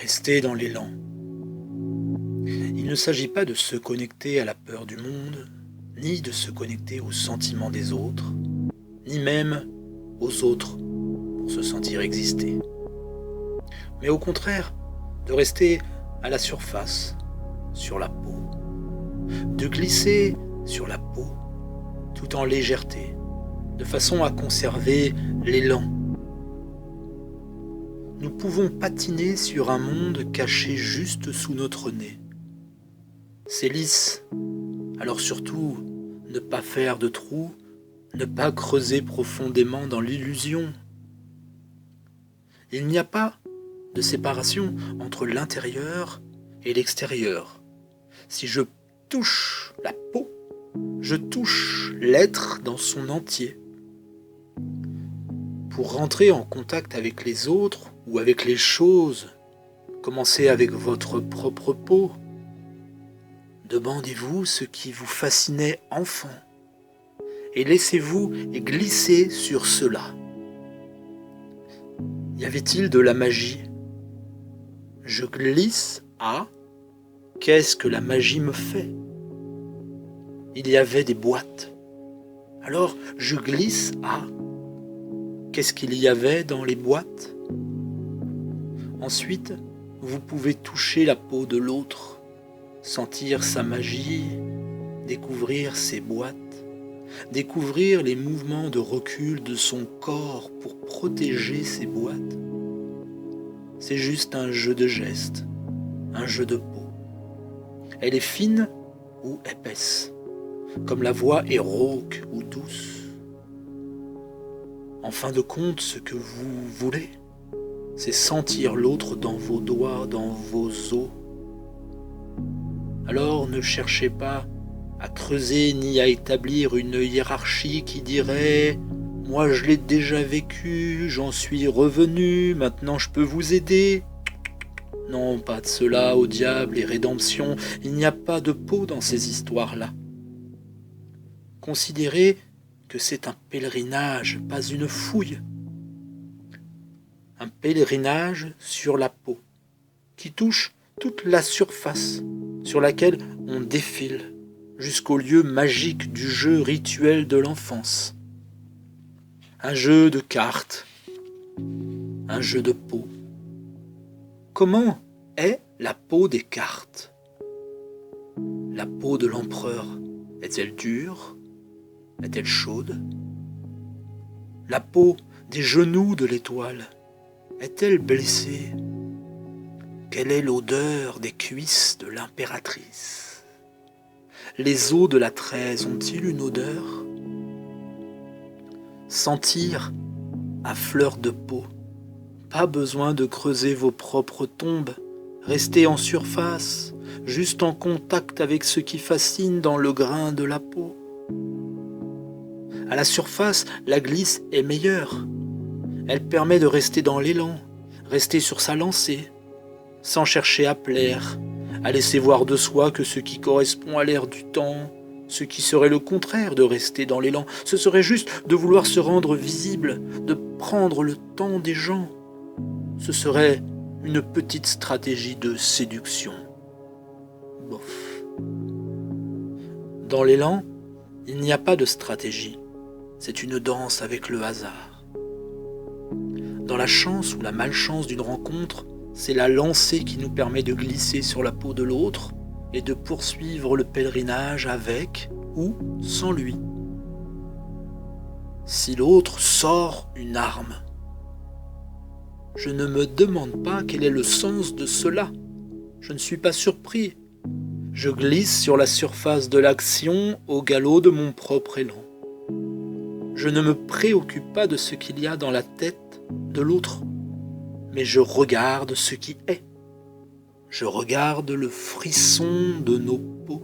Rester dans l'élan. Il ne s'agit pas de se connecter à la peur du monde, ni de se connecter aux sentiments des autres, ni même aux autres pour se sentir exister. Mais au contraire, de rester à la surface, sur la peau, de glisser sur la peau, tout en légèreté, de façon à conserver l'élan. Nous pouvons patiner sur un monde caché juste sous notre nez. C'est lisse, alors surtout, ne pas faire de trous, ne pas creuser profondément dans l'illusion. Il n'y a pas de séparation entre l'intérieur et l'extérieur. Si je touche la peau, je touche l'être dans son entier. Pour rentrer en contact avec les autres ou avec les choses, commencez avec votre propre peau. Demandez-vous ce qui vous fascinait enfant et laissez-vous glisser sur cela. Y avait-il de la magie ? Je glisse à « Qu'est-ce que la magie me fait ?» Il y avait des boîtes. Alors je glisse à « Qu'est-ce qu'il y avait dans les boîtes ?» Ensuite, vous pouvez toucher la peau de l'autre, sentir sa magie, découvrir ses boîtes, découvrir les mouvements de recul de son corps pour protéger ses boîtes. C'est juste un jeu de gestes, un jeu de peau. Elle est fine ou épaisse, comme la voix est rauque ou douce. En fin de compte, ce que vous voulez, c'est sentir l'autre dans vos doigts, dans vos os. Alors ne cherchez pas à creuser ni à établir une hiérarchie qui dirait « Moi je l'ai déjà vécu, j'en suis revenu, maintenant je peux vous aider ». Non, pas de cela, au diable et rédemption, il n'y a pas de peau dans ces histoires-là. Considérez que c'est un pèlerinage, pas une fouille. Un pèlerinage sur la peau, qui touche toute la surface sur laquelle on défile, jusqu'au lieu magique du jeu rituel de l'enfance. Un jeu de cartes, un jeu de peau. Comment est la peau des cartes ? La peau de l'empereur est-elle dure ? Est-elle chaude ? La peau des genoux de l'étoile est-elle blessée ? Quelle est l'odeur des cuisses de l'impératrice ? Les os de la 13 ont-ils une odeur ? Sentir à fleur de peau. Pas besoin de creuser vos propres tombes. Restez en surface, juste en contact avec ce qui fascine dans le grain de la peau. À la surface, la glisse est meilleure. Elle permet de rester dans l'élan, rester sur sa lancée, sans chercher à plaire, à laisser voir de soi que ce qui correspond à l'air du temps, ce qui serait le contraire de rester dans l'élan, ce serait juste de vouloir se rendre visible, de prendre le temps des gens. Ce serait une petite stratégie de séduction. Bof. Dans l'élan, il n'y a pas de stratégie. C'est une danse avec le hasard. Dans la chance ou la malchance d'une rencontre, c'est la lancée qui nous permet de glisser sur la peau de l'autre et de poursuivre le pèlerinage avec ou sans lui. Si l'autre sort une arme, je ne me demande pas quel est le sens de cela. Je ne suis pas surpris. Je glisse sur la surface de l'action au galop de mon propre élan. Je ne me préoccupe pas de ce qu'il y a dans la tête de l'autre, mais je regarde ce qui est. Je regarde le frisson de nos peaux.